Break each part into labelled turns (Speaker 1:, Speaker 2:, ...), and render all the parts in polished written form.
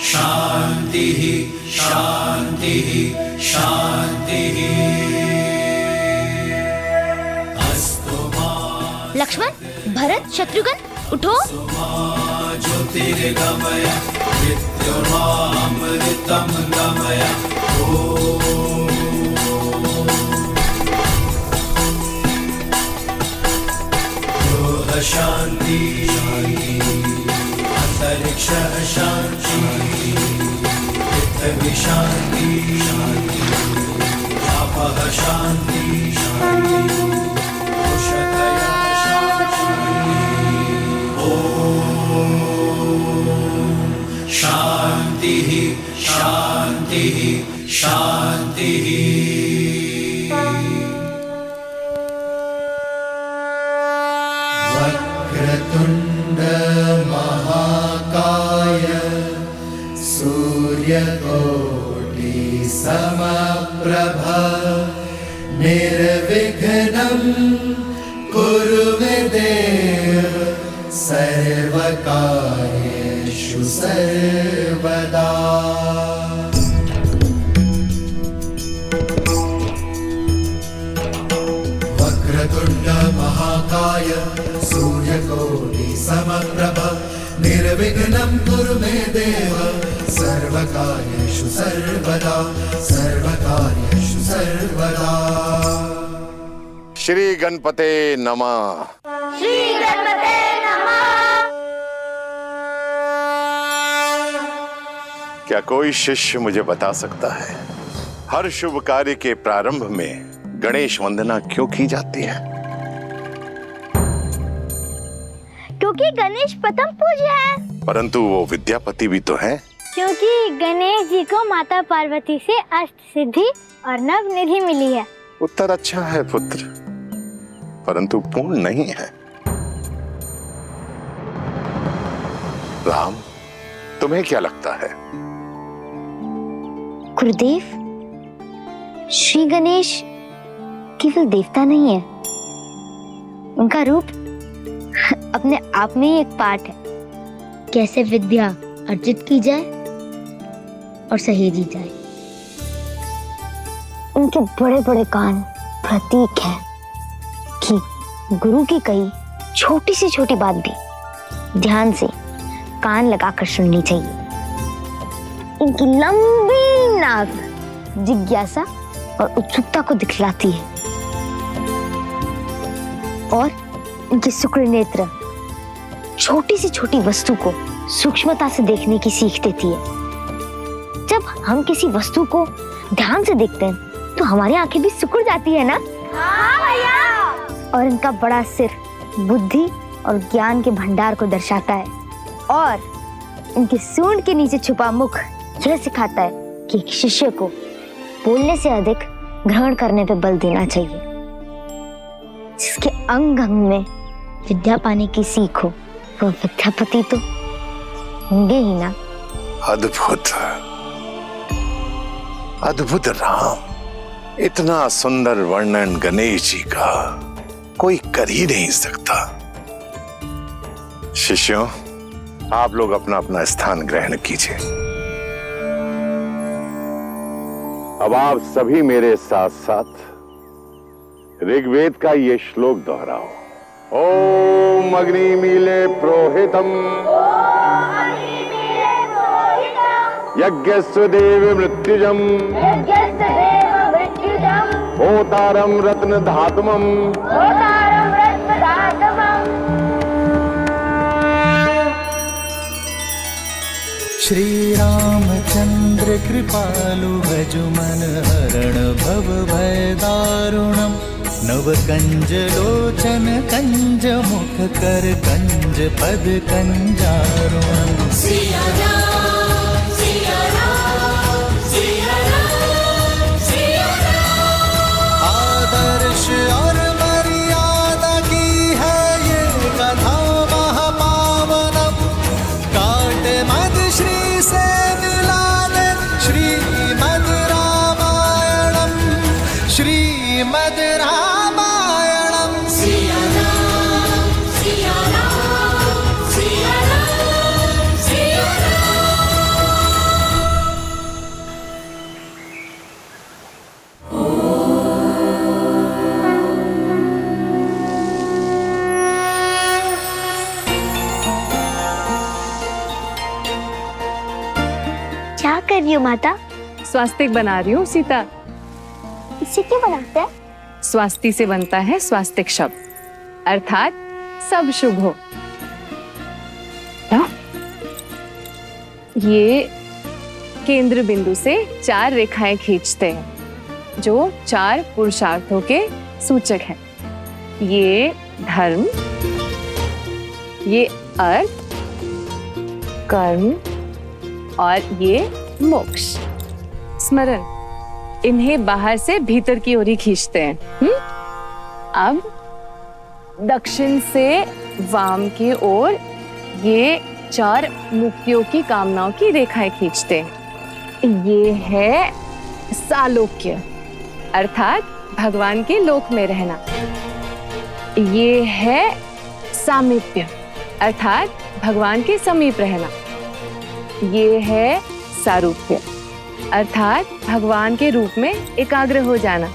Speaker 1: शांति शांति शांति।
Speaker 2: लक्ष्मण, भरत, शत्रुघ्न, उठो।
Speaker 1: ज्योतिर्गमय विद्युमामृतं गमय। ओम शांति अंतरिक्ष शांति पृथ्वी शांति आपः शांति उषतयः शांति। ओम शांति शांति शांति। वक्रतुंड महाकाय सूर्यकोटि समप्रभ निर्विघ्नं कुरु मे देव सर्वकार्येषु सर्वदा। वक्रतुंड महाकाय सूर्यकोटि समप्रभ निर्विघ्नं कुरु मे देव सर्वकार्येषु सर्वदा सर्वकार्येषु सर्वदा।
Speaker 3: श्री गणपते नमः।
Speaker 2: श्री गणपते नमः।
Speaker 3: क्या कोई शिष्य मुझे बता सकता है हर शुभ कार्य के प्रारंभ में गणेश वंदना क्यों की जाती है?
Speaker 2: क्योंकि गणेश प्रथम पूज्य है।
Speaker 3: परंतु वो विद्यापति भी तो हैं।
Speaker 2: क्योंकि गणेश जी को माता पार्वती से अष्ट सिद्धि और नव निधि मिली है।
Speaker 3: उत्तर अच्छा है पुत्र, परंतु पूर्ण नहीं है। राम, तुम्हें क्या लगता है?
Speaker 2: गुरुदेव, श्री गणेश केवल देवता नहीं है, उनका रूप अपने आप में ही एक पाठ है। कैसे विद्या अर्जित की जाए और सहेजी जाए। उनके बड़े बड़े कान प्रतीक है कि गुरु की कही छोटी से छोटी बात भी ध्यान से कान लगाकर सुननी चाहिए। इनकी लंबी नाक जिज्ञासा और उत्सुकता को दिखलाती है और इनके शुक्र नेत्र छोटी से छोटी वस्तु को सूक्ष्मता से देखने की सीख देती है। जब हम किसी वस्तु को ध्यान से देखते हैं तो हमारी आंखें भी सिकुड़ जाती है ना? हाँ भैया। और इनका बड़ा सिर बुद्धि और ज्ञान के भंडार को दर्शाता है और इनके सूंड के नीचे छुपा मुख यह सिखाता है कि एक शिष्य को बोलने से अधिक ग्रहण करने पे बल देना चाहिए। जिसके अंग अंग में विद्या पाने की सीख हो वो विद्यापति तो होंगे ही ना।
Speaker 3: अद्भुत अद्भुत राम, इतना सुंदर वर्णन गणेश जी का कोई कर ही नहीं सकता। शिष्यों, आप लोग अपना अपना स्थान ग्रहण कीजिए। अब आप सभी मेरे साथ साथ ऋग्वेद का ये श्लोक दोहराओ। ओम अग्निमीले प्रोहितम यज्ञस्य देव मृत्युजम होतारम रत्न धातुमम।
Speaker 1: श्री रामचंद्र कृपालु भजुमन हरण भव भय दारुणम। नव कंज लोचन कंज मुख कर कंज पद कंजारुणम। सिया राम सिया राम सिया राम सिया राम। आदर्श और मर्यादा की है ये कथा महापावनम। काट मद श्री से मिला दे श्रीमद रामायणम। श्रीमद रामायणम। सिया राम सिया राम सिया
Speaker 2: कर रही हो माता?
Speaker 4: स्वास्तिक बना रही हूँ सीता।
Speaker 2: इसे क्यों बनाते हैं?
Speaker 4: स्वास्ति से बनता है स्वास्तिक शब्द, अर्थात सब शुभ हो। ये केंद्र बिंदु से 4 रेखाएं खींचते हैं जो 4 पुरुषार्थों के सूचक हैं। ये धर्म, ये अर्थ, कर्म और ये मोक्ष। स्मरण, इन्हें बाहर से भीतर की ओर ही खींचते हैं। अब दक्षिण से वाम की ओर ये 4 मुक्तियों की कामनाओं की रेखाएं खींचते हैं। ये है सालोक्य, अर्थात भगवान के लोक में रहना। ये है सामीप्य, अर्थात भगवान के समीप रहना। ये है सारूप्य, अर्थात भगवान के रूप में एकाग्र हो जाना।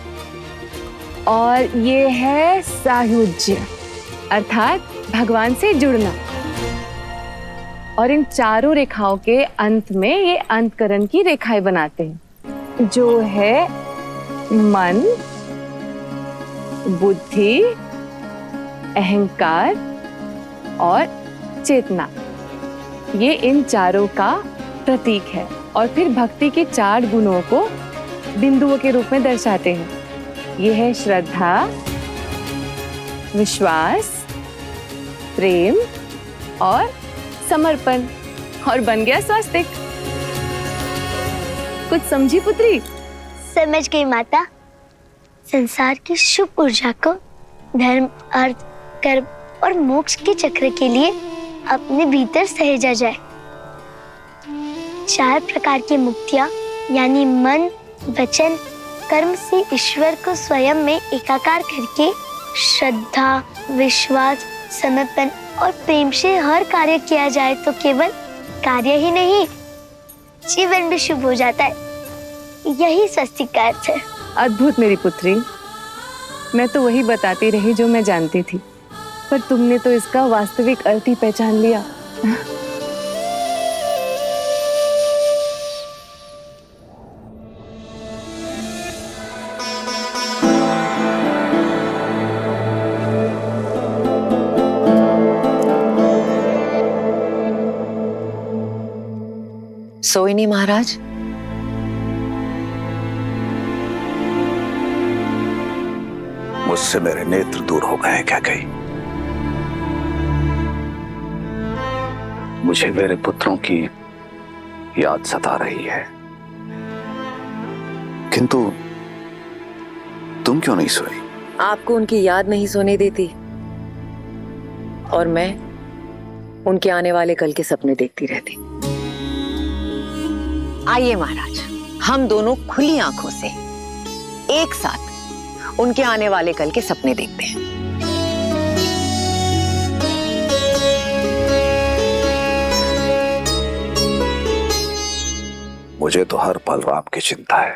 Speaker 4: और ये है सायुज्य, अर्थात भगवान से जुड़ना। और इन चारों रेखाओं के अंत में ये अंतकरण की रेखाएं बनाते हैं, जो है मन, बुद्धि, अहंकार और चेतना। ये इन चारों का प्रतीक है और फिर भक्ति के 4 गुणों को बिंदुओं के रूप में दर्शाते हैं। ये है श्रद्धा, विश्वास, प्रेम और समर्पण। और बन गया स्वास्तिक। कुछ समझी पुत्री?
Speaker 2: समझ गई माता। संसार की शुभ ऊर्जा को धर्म, अर्थ, कर्म और मोक्ष के चक्र के लिए अपने भीतर सहेजा जाए। 4 प्रकार की मुक्तियां यानी मन, वचन, कर्म से ईश्वर को स्वयं में एकाकार करके श्रद्धा, विश्वास, समर्पण और प्रेम से हर कार्य किया जाए तो केवल कार्य ही नहीं, जीवन भी शुभ हो जाता है। यही स्वस्तिक का अर्थ है।
Speaker 4: अद्भुत मेरी पुत्री। मैं तो वही बताती रही जो मैं जानती थी, पर तुमने तो इसका वास्तविक अर्थ ही पहचान लिया।
Speaker 5: सोई नहीं महाराज?
Speaker 3: मुझसे मेरे नेत्र दूर हो गए क्या कहीं? मुझे मेरे पुत्रों की याद सता रही है, किंतु तुम क्यों नहीं सोई?
Speaker 5: आपको उनकी याद नहीं सोने देती और मैं उनके आने वाले कल के सपने देखती रहती। आइए महाराज, हम दोनों खुली आंखों से एक साथ उनके आने वाले कल के सपने देखते हैं।
Speaker 3: मुझे तो हर पल राम की चिंता है।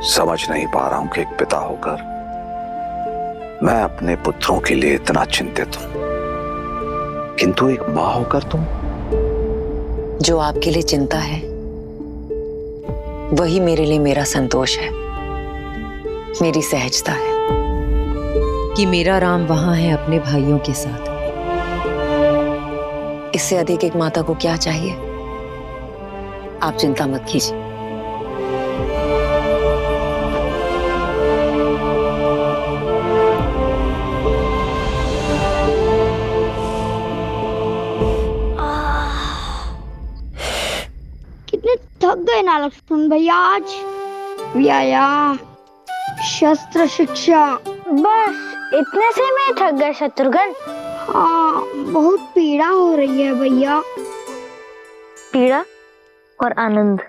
Speaker 3: समझ नहीं पा रहा हूं कि एक पिता होकर मैं अपने पुत्रों के लिए इतना चिंतित हूं, किंतु एक मां होकर तुम।
Speaker 5: जो आपके लिए चिंता है वही मेरे लिए मेरा संतोष है, मेरी सहजता है कि मेरा राम वहां है अपने भाइयों के साथ। इससे अधिक एक माता को क्या चाहिए? आप चिंता मत कीजिए।
Speaker 6: कितने थक गए ना लक्ष्मण भैया आज। व्यायाम, शस्त्र शिक्षा,
Speaker 2: बस इतने से में थक गए शत्रुघ्न?
Speaker 6: हाँ, बहुत पीड़ा हो रही है भैया।
Speaker 2: पीड़ा और आनंद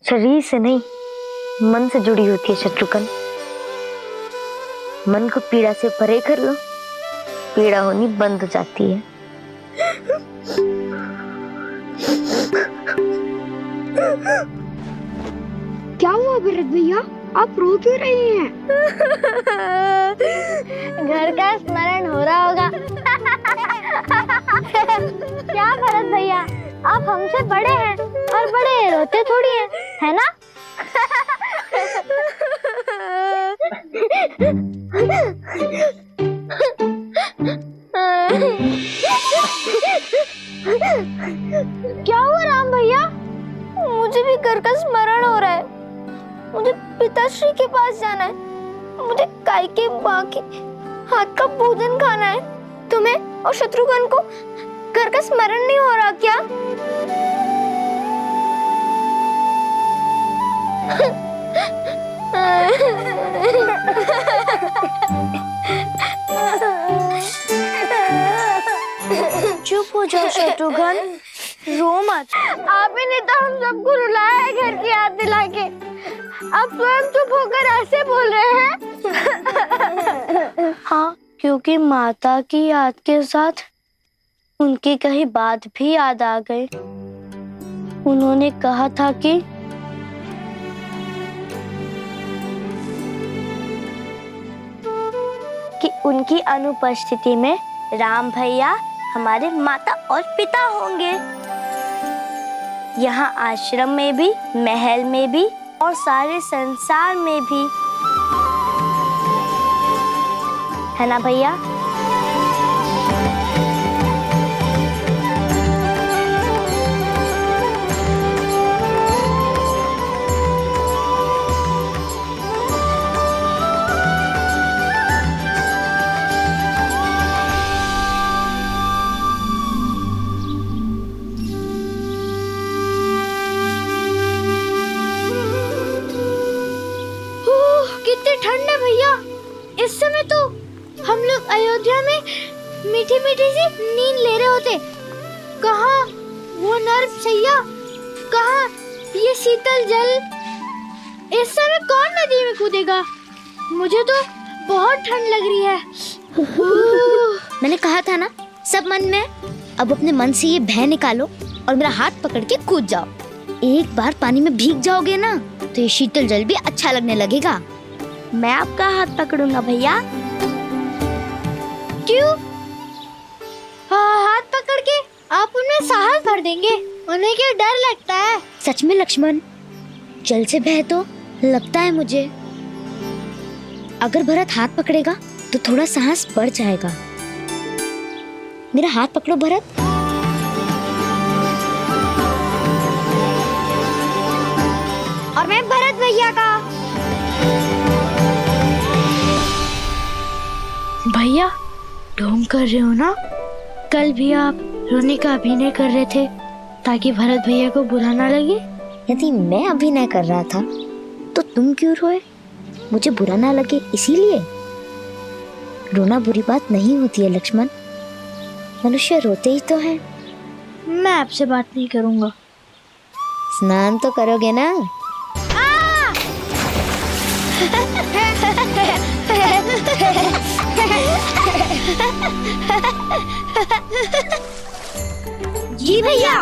Speaker 2: शरीर से नहीं, मन से जुड़ी होती है शत्रुघ्न। मन को पीड़ा से परे कर लो, पीड़ा होनी बंद हो जाती है।
Speaker 6: क्या हुआ भरत भैया, आप रो क्यों रहे हैं?
Speaker 2: घर का स्मरण हो रहा होगा। क्या भरत भैया, आप हमसे बड़े हैं और बड़े होते थोड़ी है ना? क्या हुआ राम भैया? मुझे भी घर का स्मरण हो रहा है। मुझे पिताश्री के पास जाना है। मुझे गाय के माँ के हाथ का भोजन खाना है। तुम्हें और शत्रुघ्न को घर का स्मरण नहीं हो रहा क्या? चुप हो जाओ शत्रुघ्न, रो मत। आप ही ने तो हम सबको रुलाया है घर की याद दिला के। आप स्वयं चुप होकर ऐसे बोल रहे हैं। हाँ, क्योंकि माता की याद के साथ उनकी कही बात भी याद आ गई। उन्होंने कहा था कि उनकी अनुपस्थिति में राम भैया हमारे माता और पिता होंगे। यहाँ आश्रम में भी, महल में भी और सारे संसार में भी, है ना भैया? कितनी ठंड है भैया। इस समय तो हम लोग अयोध्या में मीठी मीठी सी नींद ले रहे होते। कहाँ वो नर्म सैया, कहाँ ये शीतल जल। इस समय कौन नदी में कूदेगा? मुझे तो बहुत ठंड लग रही है। मैंने कहा था ना, सब मन में। अब अपने मन से ये भय निकालो और मेरा हाथ पकड़ के कूद जाओ। एक बार पानी में भीग जाओगे ना तो ये शीतल जल भी अच्छा लगने लगेगा। मैं आपका हाथ पकड़ूंगा भैया। क्यों? हाथ पकड़ के आप उनमें साहस भर देंगे। उन्हें क्या डर लगता है? सच में लक्ष्मण, जल से भय तो लगता है मुझे। अगर भरत हाथ पकड़ेगा तो थोड़ा साहस बढ़ जाएगा। मेरा हाथ पकड़ो भरत। और मैं भरत भैया का। भैया, ढोंग कर रहे हो ना? कल भी आप रोने का अभिनय कर रहे थे ताकि भरत भैया को बुरा ना लगे। यदि मैं अभिनय कर रहा था तो तुम क्यों रोए? मुझे बुरा ना लगे इसीलिए? रोना बुरी बात नहीं होती है लक्ष्मण। मनुष्य रोते ही तो हैं। मैं आपसे बात नहीं करूंगा। स्नान तो करोगे ना? जी भैया।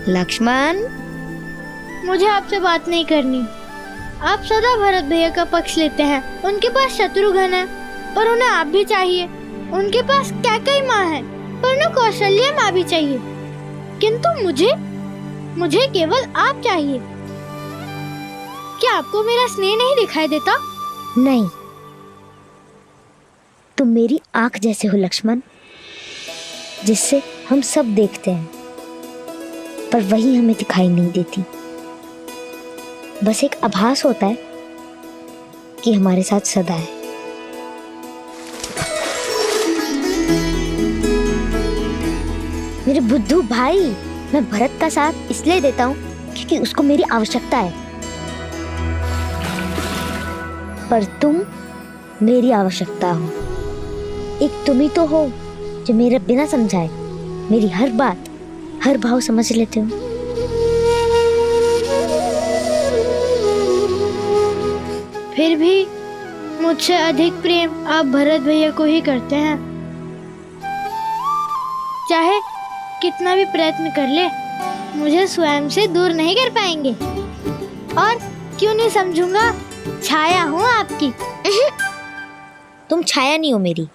Speaker 2: लक्ष्मण, मुझे आपसे बात नहीं करनी। आप सदा भरत भैया का पक्ष लेते हैं। उनके पास शत्रुघ्न है पर उन्हें आप भी चाहिए। उनके पास कैकेयी माँ है पर उन्हें कौशल्या माँ भी चाहिए। किंतु मुझे केवल आप चाहिए। क्या आपको मेरा स्नेह नहीं दिखाई देता? नहीं, तुम मेरी आंख जैसे हो लक्ष्मण, जिससे हम सब देखते हैं पर वही हमें दिखाई नहीं देती। बस एक आभास होता है कि हमारे साथ सदा है। मेरे बुद्धू भाई, मैं भरत का साथ इसलिए देता हूँ क्योंकि उसको मेरी आवश्यकता है, पर तुम मेरी आवश्यकता हो। एक तुम ही तो हो जो मेरे बिना समझाए मेरी हर बात, हर भाव समझ लेते हो। फिर भी मुझसे अधिक प्रेम आप भरत भैया को ही करते हैं। चाहे कितना भी प्रयत्न कर ले,
Speaker 6: मुझे स्वयं से दूर नहीं कर पाएंगे। और क्यों नहीं समझूंगा, छाया हूँ आपकी।
Speaker 2: तुम छाया नहीं हो मेरी,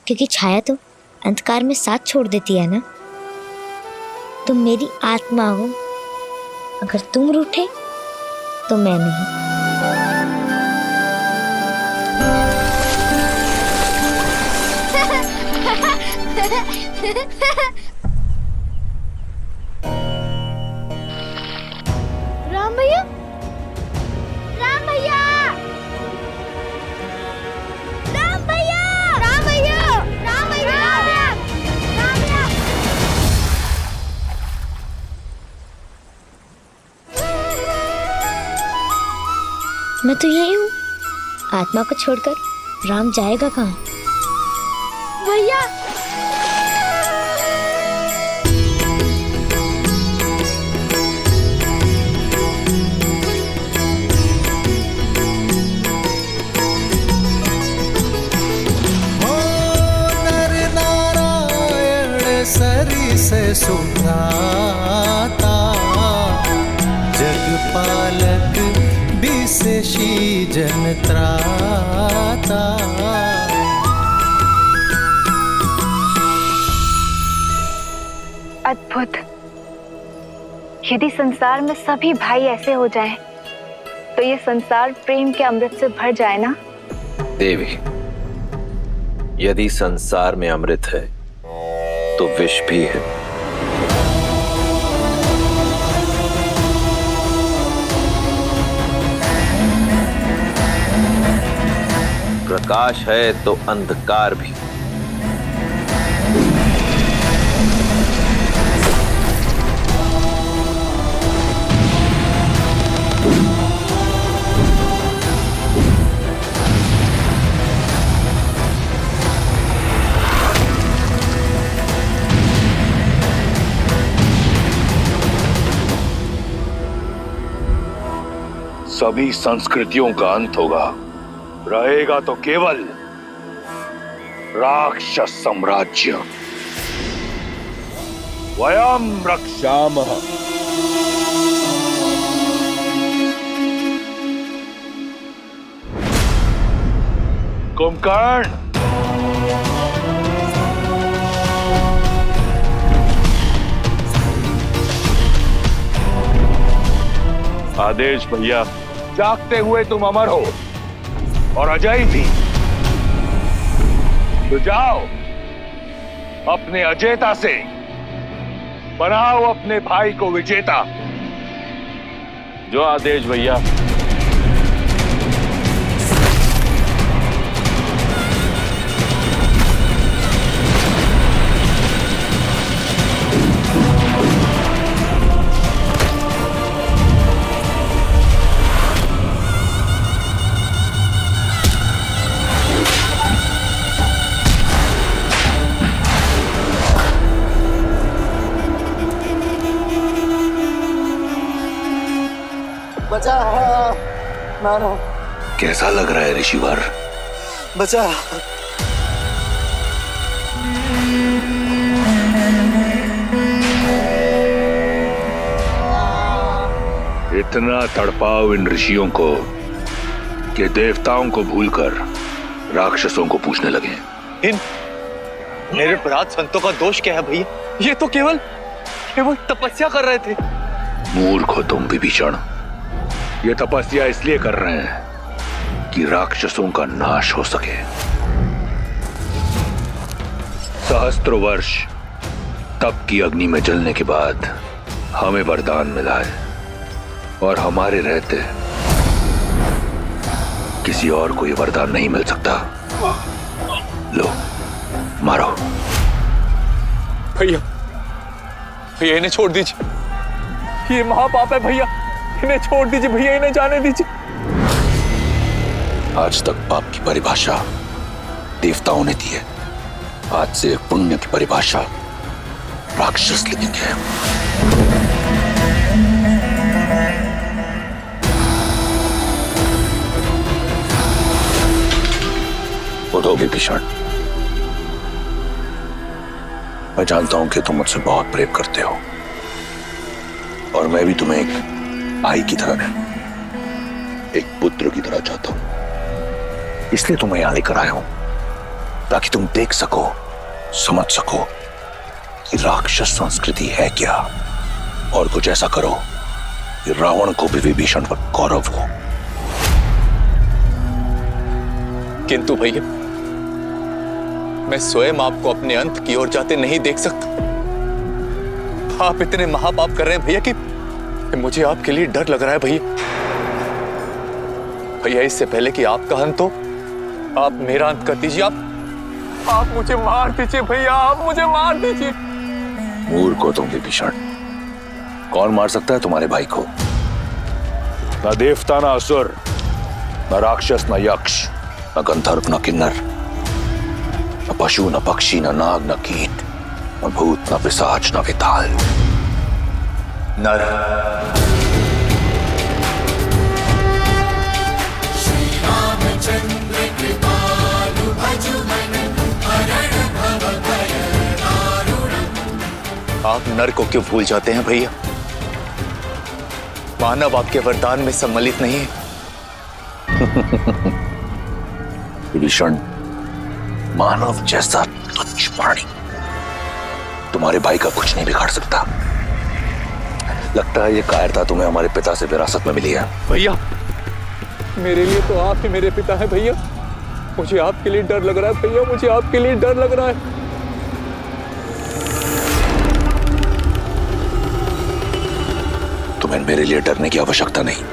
Speaker 2: क्योंकि छाया तो अंधकार में साथ छोड़ देती है ना। तुम मेरी आत्मा हो, अगर तुम रूठे तो मैं नहीं।
Speaker 6: राम भैया, राम भैया, राम भैया, राम भैया, राम भैया, राम भैया।
Speaker 2: मैं तो यही हूँ, आत्मा को छोड़कर राम जाएगा कहाँ?
Speaker 6: भैया,
Speaker 1: ओ नर नारायण सरिस सुभ्राता, जगपालक विशेषी जन त्राता।
Speaker 4: अद्भुत। यदि संसार में सभी भाई ऐसे हो जाएं, तो ये संसार प्रेम के अमृत से भर जाए ना।
Speaker 7: देवी, यदि संसार में अमृत है तो विष भी है। प्रकाश है तो अंधकार भी।
Speaker 8: सभी संस्कृतियों का अंत होगा, रहेगा तो केवल राक्षस साम्राज्य। वयम रक्षामः। कुंभकर्ण, आदेश भैया। जागते हुए तुम अमर हो और अजय भी। तो जाओ, अपने अजेता से बनाओ अपने भाई को विजेता। जो आदेश भैया।
Speaker 1: बचा, मारो।
Speaker 3: कैसा लग रहा है ऋषिवर?
Speaker 1: बचा।
Speaker 8: इतना तड़पाओ इन ऋषियों को कि देवताओं को भूलकर राक्षसों को पूछने लगे।
Speaker 9: इन मेरे अपराध संतों का दोष क्या है भैया? ये तो केवल तपस्या कर रहे थे।
Speaker 3: मूर्ख हो तुम विभीषण। ये तपस्या इसलिए कर रहे हैं कि राक्षसों का नाश हो सके। सहस्त्रों वर्ष तप की अग्नि में जलने के बाद हमें वरदान मिला है, और हमारे रहते किसी और को ये वरदान नहीं मिल सकता। लो, मारो।
Speaker 9: भैया, भैया इन्हें छोड़ दीजिए, ये महापाप है भैया। इन्हें छोड़ दीजिए भैया, इन्हें जाने दीजिए।
Speaker 3: आज तक पाप की परिभाषा देवताओं ने दी है, आज से पुण्य की परिभाषा राक्षस लिखेंगे। उठो विभीषण,
Speaker 8: मैं जानता हूं कि तुम मुझसे बहुत प्रेम करते हो और मैं भी तुम्हें एक भाई की तरह नहीं, एक पुत्र की तरह चाहता हूं। इसलिए तुम्हें यहां लेकर आया हूं ताकि तुम देख सको, समझ सको कि राक्षस संस्कृति है क्या, और कुछ ऐसा करो कि रावण को भी विभीषण पर गौरव हो।
Speaker 9: किंतु भैया, मैं स्वयं आपको अपने अंत की ओर जाते नहीं देख सकता। आप इतने महापाप कर रहे हैं भैया कि मुझे आपके लिए डर लग रहा है भैया। भैया, इससे पहले कि आपका अंत हो, आप मेरा अंत कर दीजिए। आप मुझे मार दीजिए भैया, आप मुझे मार दीजिए।
Speaker 8: मूर्ख हो तुम विभीषण, कौन मार सकता है तुम्हारे भाई को? न देवता, न असुर, न राक्षस, न यक्ष, न गंधर्व, न किन्नर, न पशु, न पक्षी, न नाग, न कीट, न भूत, न पिशाच, न विताल, नर।
Speaker 9: आप नर को क्यों भूल जाते हैं भैया? मानव आपके वरदान में सम्मिलित नहीं है।
Speaker 8: विभीषण, मानव जैसा तुच्छ प्राणी तुम्हारे भाई का कुछ नहीं बिगाड़ सकता। लगता है ये कायरता तुम्हें हमारे पिता से विरासत में मिली है।
Speaker 9: भैया, मेरे लिए तो आप ही मेरे पिता हैं भैया। मुझे आपके लिए डर लग रहा है भैया, मुझे आपके लिए डर लग रहा है।
Speaker 8: तुम्हें मेरे लिए डरने की आवश्यकता नहीं।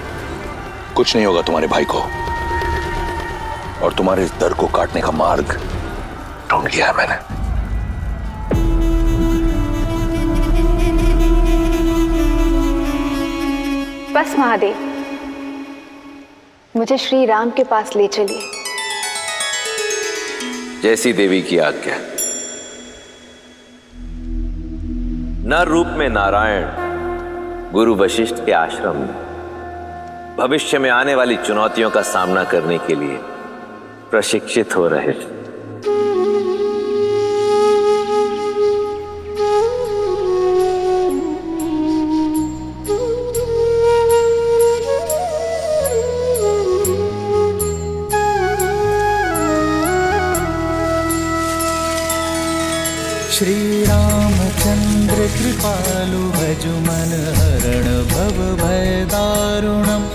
Speaker 8: कुछ नहीं होगा तुम्हारे भाई को, और तुम्हारे इस डर को काटने का मार्ग ढूंढ लिया है मैंने।
Speaker 4: बस महादेव, मुझे श्री राम के पास ले चलिए।
Speaker 7: जैसी देवी की आज्ञा। नर रूप में नारायण गुरु वशिष्ठ के आश्रम में भविष्य में आने वाली चुनौतियों का सामना करने के लिए प्रशिक्षित हो रहे थे।
Speaker 1: श्री रामचंद्र कृपालु भजु मन हरण भव भय दारुणम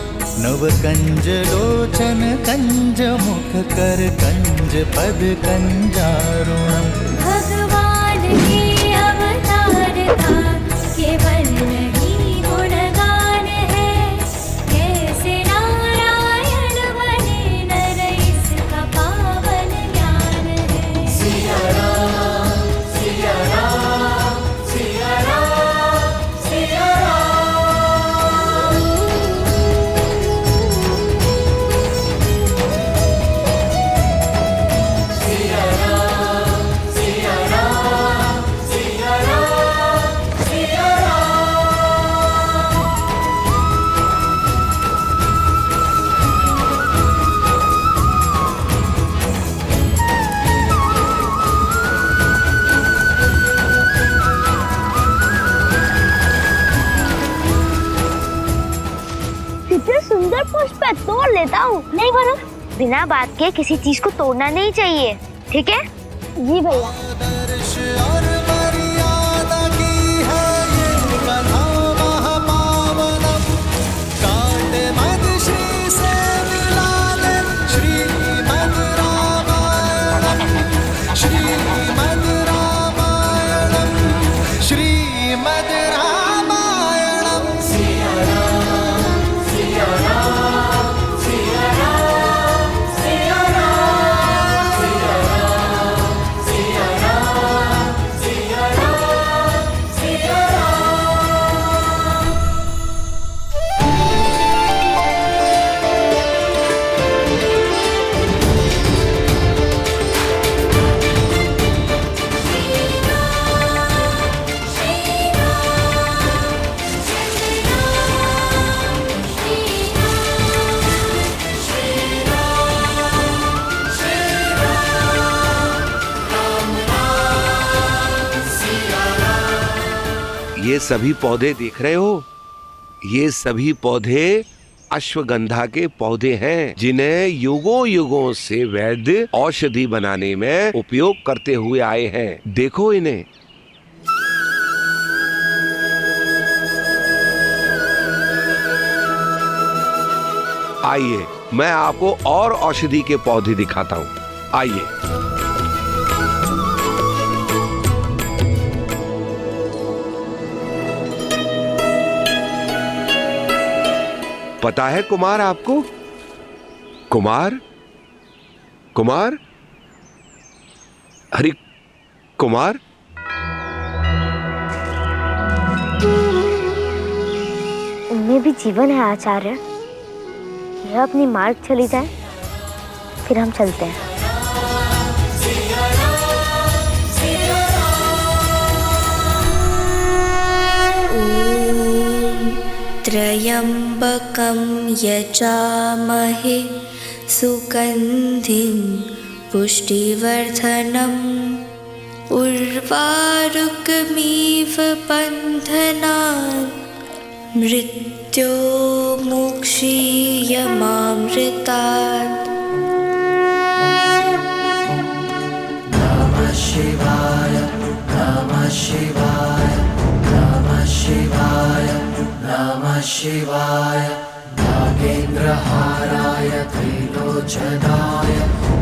Speaker 1: नव कंज लोचन कंज मुख कर कंज पद कंजारुणम।
Speaker 10: भगवान के अवतार था केवल नहीं गुणगान है, कैसे नारायण बने नर इसका पावन ज्ञान है। सिया राम सिया राम सिया राम सिया राम। सिया राम सिया राम सिया राम सिया राम।
Speaker 2: कितने सुंदर पुष्प है, तोड़ लेता हूँ। नहीं बनो, बिना बात के किसी चीज को तोड़ना नहीं चाहिए, ठीक है? जी भैया।
Speaker 1: दर्श और मर्यादा की है ये कथा महापावनम। काट मद श्री से मिला ले श्रीमद् रामायणम श्रीमद् रामायणम श्रीमद् रामायणम। सिया राम सिया राम सिया राम सिया राम सिया राम सिया राम
Speaker 11: ये सभी पौधे देख रहे हो, ये सभी पौधे अश्वगंधा के पौधे हैं, जिन्हें युगों युगों से वैद्य औषधि बनाने में उपयोग करते हुए आए हैं। देखो इन्हें। आइए मैं आपको और औषधि के पौधे दिखाता हूँ। आइए। पता है कुमार आपको? कुमार, कुमार, अरे कुमार,
Speaker 2: इनमें भी जीवन है आचार्य। यह अपनी मार्ग चली जाए, फिर हम चलते हैं।
Speaker 10: त्र्यम्बकं यजामहे सुगन्धिं पुष्टिवर्धनम् उर्वारुकमिव बन्धनान् मृत्योर्मुक्षीयमामृतात्।
Speaker 1: नमः शिवाय, नमः शिवाय, नमः शिवाय, नमः शिवाय। नागेन्द्रहाराय त्रिलोचनाय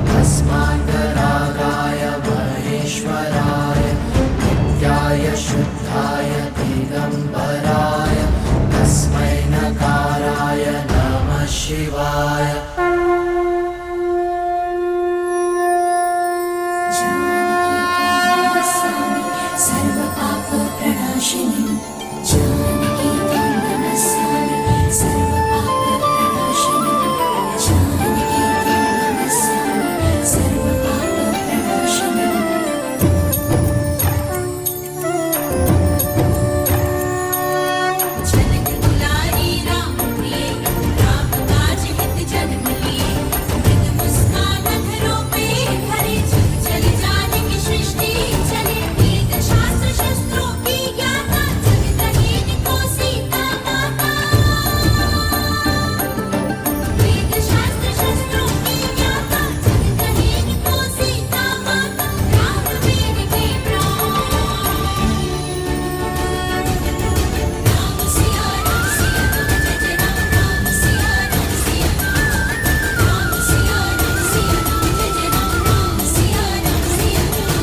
Speaker 1: भस्मान्तरागाय महेश्वराय नित्याय शुद्धाय दिगम्बराय तस्मै नकाराय नमः शिवाय।
Speaker 10: सर्वपापप्रणाशिनी जानकी त्वं नमस्यामि, सर्वपापप्रणाशिनी जानकी त्वं नमस्यामि, सर्वपापप्रणाशिनी। जनक दुलारी राम प्रिय, राम काज हित जन लिए, मृद मुस्कान अधरों पे भरे, चली जानकी सृष्टि चले, वेद शास्त्र शस्त्रों की ज्ञाता, जगतहीन को सीता माता। वेद शास्त्र शस्त्रों की ज्ञाता, जगतहीन को सीता माता, राम वीर के प्राण। राम सिया राम सिया राम, जय जय राम, राम सिया राम सिया राम, राम सिया राम सिया राम, जय जय राम, राम सिया राम सिया राम,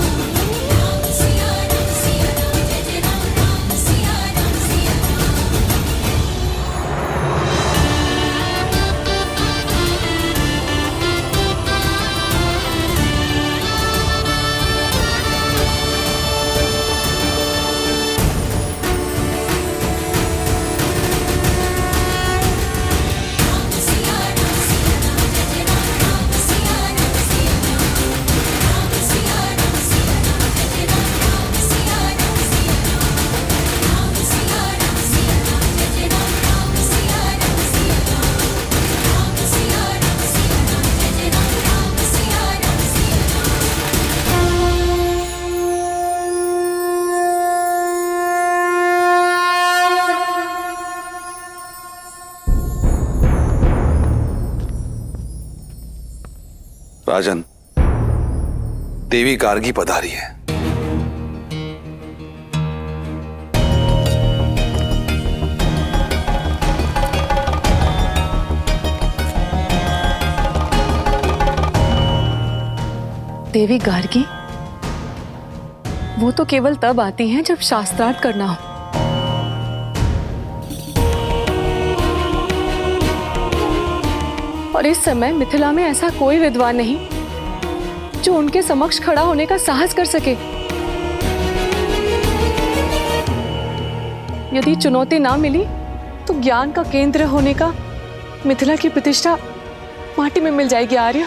Speaker 10: राम सिया राम सिया राम, जय जय राम, राम सिया राम सिया
Speaker 3: राजन, देवी गार्गी पधारी है।
Speaker 4: देवी गार्गी? वो तो केवल तब आती हैं जब शास्त्रार्थ करना हो। और इस समय मिथिला में ऐसा कोई विद्वान नहीं जो उनके समक्ष खड़ा होने का साहस कर सके। यदि चुनौती ना मिली तो ज्ञान का केंद्र होने का मिथिला की प्रतिष्ठा माटी में मिल जाएगी। आर्य,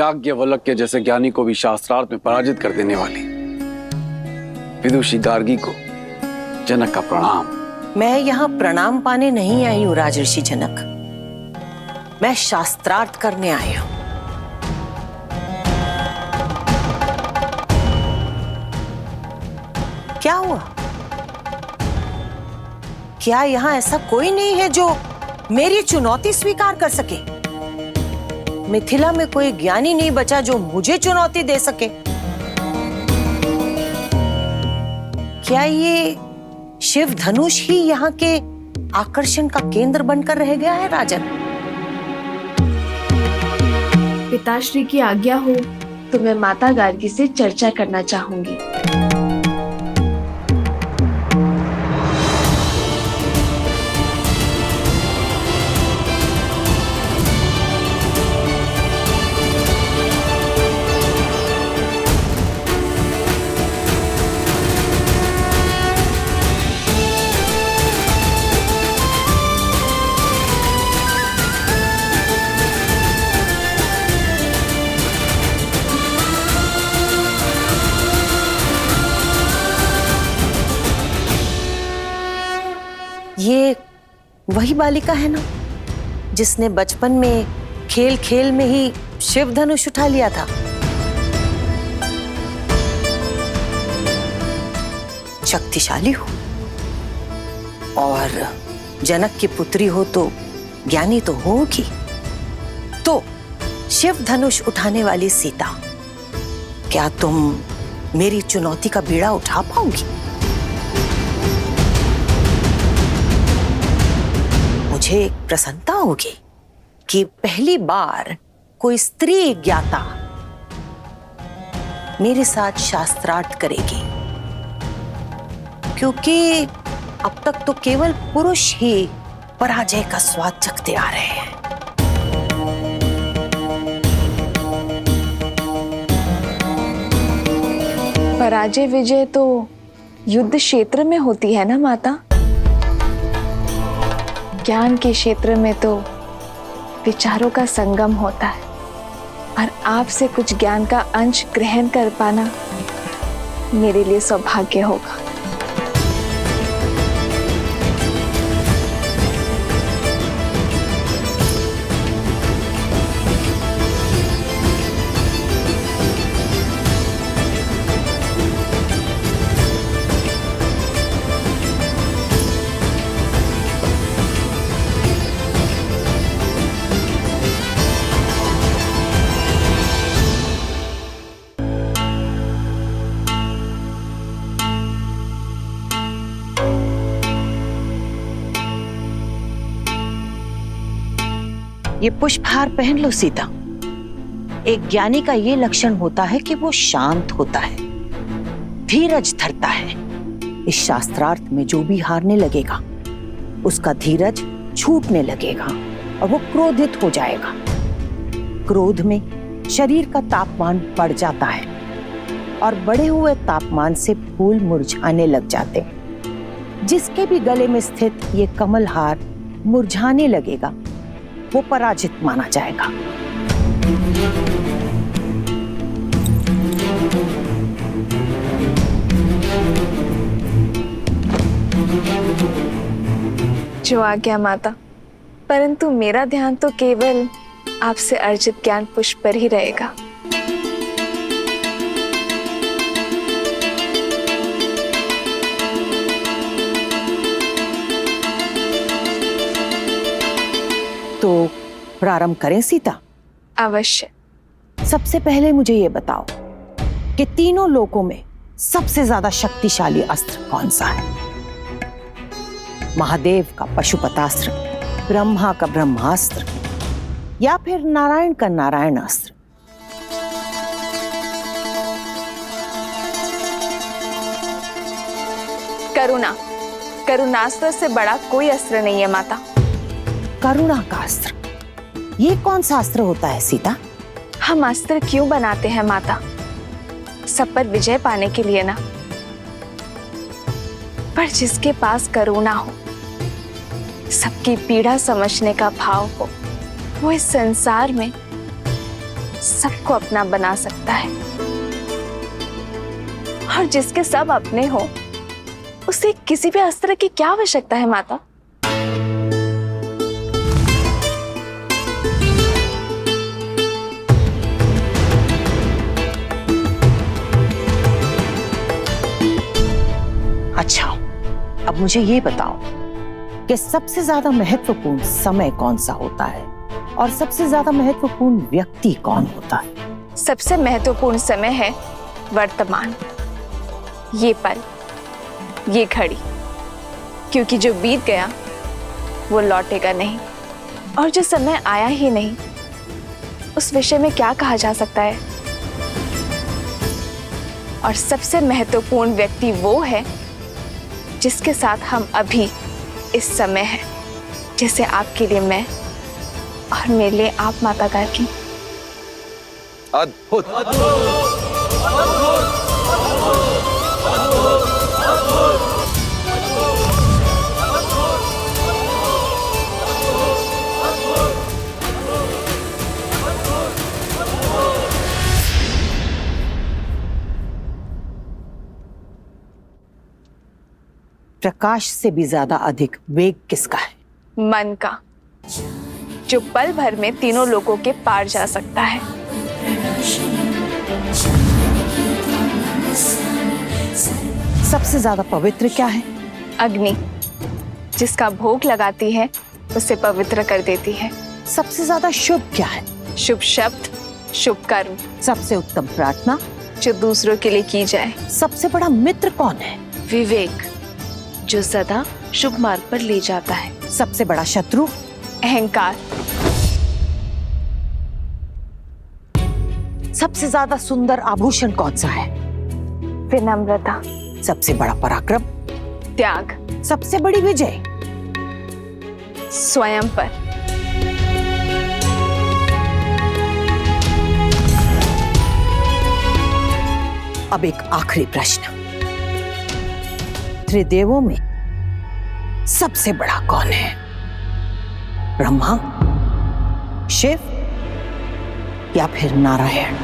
Speaker 12: याज्ञवल्क्य जैसे ज्ञानी को भी शास्त्रार्थ में पराजित कर देने वाली विदुषी गार्गी को जनक का प्रणाम।
Speaker 13: मैं यहाँ प्रणाम पाने नहीं आई हूँ राजर्षि जनक, मैं शास्त्रार्थ करने आई हूँ। क्या हुआ? क्या यहाँ ऐसा कोई नहीं है जो मेरी चुनौती स्वीकार कर सके? मिथिला में कोई ज्ञानी नहीं बचा जो मुझे चुनौती दे सके। क्या ये शिव धनुष ही यहाँ के आकर्षण का केंद्र बनकर रह गया है राजन?
Speaker 4: पिताश्री की आज्ञा हो तो मैं माता गार्गी से चर्चा करना चाहूंगी।
Speaker 13: ये वही बालिका है ना जिसने बचपन में खेल खेल में ही शिव धनुष उठा लिया था? शक्तिशाली हो और जनक की पुत्री हो तो ज्ञानी तो होगी। तो शिव धनुष उठाने वाली सीता, क्या तुम मेरी चुनौती का बीड़ा उठा पाओगी? मुझे प्रसन्नता होगी कि पहली बार कोई स्त्री ज्ञाता मेरे साथ शास्त्रार्थ करेगी, क्योंकि अब तक तो केवल पुरुष ही पराजय का स्वाद चखते आ रहे हैं।
Speaker 4: पराजय विजय तो युद्ध क्षेत्र में होती है ना माता, ज्ञान के क्षेत्र में तो विचारों का संगम होता है और आपसे कुछ ज्ञान का अंश ग्रहण कर पाना मेरे लिए सौभाग्य होगा।
Speaker 13: ये पुष्पहार पहन लो सीता। एक ज्ञानी का ये लक्षण होता है कि वो शांत होता है, धीरज धरता है। इस शास्त्रार्थ में जो भी हारने लगेगा उसका धीरज छूटने लगेगा और वो क्रोधित हो जाएगा। क्रोध में शरीर का तापमान बढ़ जाता है और बढ़े हुए तापमान से फूल मुरझाने लग जाते हैं। जिसके भी गले में स्थित ये कमल हार मुरझाने लगेगा वो पराजित माना जाएगा।
Speaker 4: जो आज्ञा माता, परंतु मेरा ध्यान तो केवल आपसे अर्जित ज्ञान पुष्प पर ही रहेगा।
Speaker 13: तो प्रारंभ करें सीता?
Speaker 4: अवश्य।
Speaker 13: सबसे पहले मुझे ये बताओ कि तीनों लोकों में सबसे ज्यादा शक्तिशाली अस्त्र कौन सा है? महादेव का पशुपतास्त्र, ब्रह्मा का ब्रह्मास्त्र या फिर नारायण का नारायणास्त्र?
Speaker 4: करुणास्त्र से बड़ा कोई अस्त्र नहीं है माता।
Speaker 13: करुणा का अस्त्र, ये कौन सा अस्त्र होता है सीता?
Speaker 4: हम अस्त्र क्यों बनाते हैं माता? सब पर विजय पाने के लिए ना। पर जिसके पास करुणा हो, सबकी पीड़ा समझने का भाव हो, वो इस संसार में सबको अपना बना सकता है, और जिसके सब अपने हो उसे किसी भी अस्त्र की क्या आवश्यकता है माता?
Speaker 13: अच्छा, अब मुझे ये बताओ कि सबसे ज्यादा महत्वपूर्ण समय कौन सा होता है और सबसे ज्यादा महत्वपूर्ण व्यक्ति कौन होता है?
Speaker 4: सबसे महत्वपूर्ण समय है वर्तमान, ये पल, ये घड़ी, क्योंकि जो बीत गया वो लौटेगा नहीं, और जो समय आया ही नहीं उस विषय में क्या कहा जा सकता है। और सबसे महत्वपूर्ण व्यक्ति वो है जिसके साथ हम अभी इस समय हैं, जैसे आपके लिए मैं और मेरे लिए आप, माता गार्गी।
Speaker 8: अद्भुत।
Speaker 13: प्रकाश से भी ज्यादा अधिक वेग किसका है?
Speaker 4: मन का, जो पल भर में तीनों लोगों के पार जा सकता है।
Speaker 13: सबसे ज्यादा पवित्र क्या है?
Speaker 4: अग्नि, जिसका भोग लगाती है उसे पवित्र कर देती है।
Speaker 13: सबसे ज्यादा शुभ क्या है?
Speaker 4: शुभ शब्द, शुभ कर्म।
Speaker 13: सबसे उत्तम प्रार्थना,
Speaker 4: जो दूसरों के लिए की जाए।
Speaker 13: सबसे बड़ा मित्र कौन है?
Speaker 4: विवेक, जो सदा शुभ मार्ग पर ले जाता है।
Speaker 13: सबसे बड़ा शत्रु?
Speaker 4: अहंकार।
Speaker 13: सबसे ज्यादा सुंदर आभूषण कौन सा है?
Speaker 4: विनम्रता।
Speaker 13: सबसे बड़ा पराक्रम?
Speaker 4: त्याग।
Speaker 13: सबसे बड़ी विजय?
Speaker 4: स्वयं पर।
Speaker 13: अब एक आखिरी प्रश्न, त्रिदेवों में सबसे बड़ा कौन है? ब्रह्मा, शिव या फिर नारायण?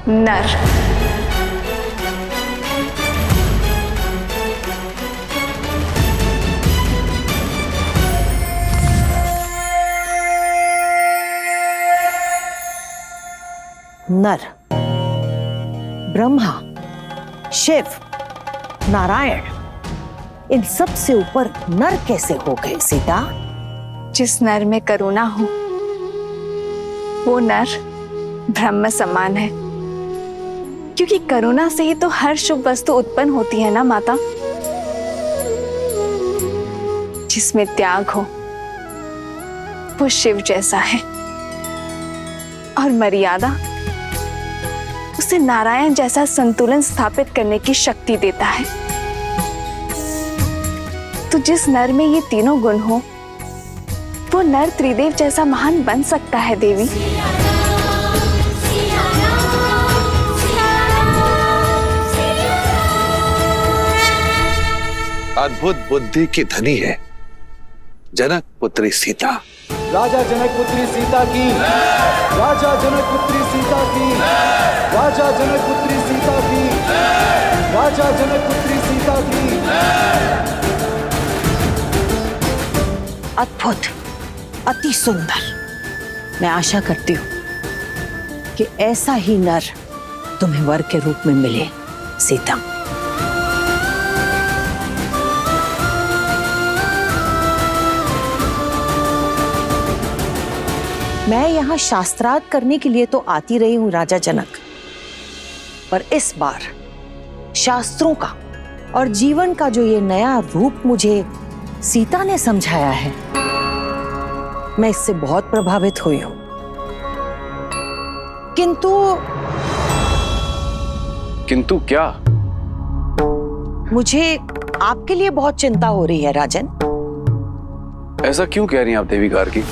Speaker 4: नर।
Speaker 13: नर। ब्रह्मा, शिव, नारायण, इन सब से ऊपर नर कैसे हो गए सीता?
Speaker 4: जिस नर में करुणा हो वो नर ब्रह्म समान है, क्योंकि करुणा से ही तो हर शुभ वस्तु उत्पन्न होती है ना माता। जिसमें त्याग हो वो शिव जैसा है, और मर्यादा उसे नारायण जैसा संतुलन स्थापित करने की शक्ति देता है। तो जिस नर में ये तीनों गुण हो वो नर त्रिदेव जैसा महान बन सकता है देवी।
Speaker 3: अद्भुत बुद्धि की धनी है जनक पुत्री सीता।
Speaker 14: राजा जनक पुत्री सीता की, राजा जनक पुत्री सीता की, राजा जनक पुत्री सीता की, राजा जनक पुत्री सीता की।
Speaker 13: अद्भुत, अति सुंदर। मैं आशा करती हूँ कि ऐसा ही नर तुम्हें वर के रूप में मिले सीता। मैं यहाँ शास्त्रार्थ करने के लिए तो आती रही हूँ राजा जनक, पर इस बार शास्त्रों का और जीवन का जो ये नया रूप मुझे सीता ने समझाया है, मैं इससे बहुत प्रभावित हुई हूं।
Speaker 12: किंतु क्या?
Speaker 13: मुझे आपके लिए बहुत चिंता हो रही है राजन।
Speaker 12: ऐसा क्यों कह रही हैं आप देवी गार्गी?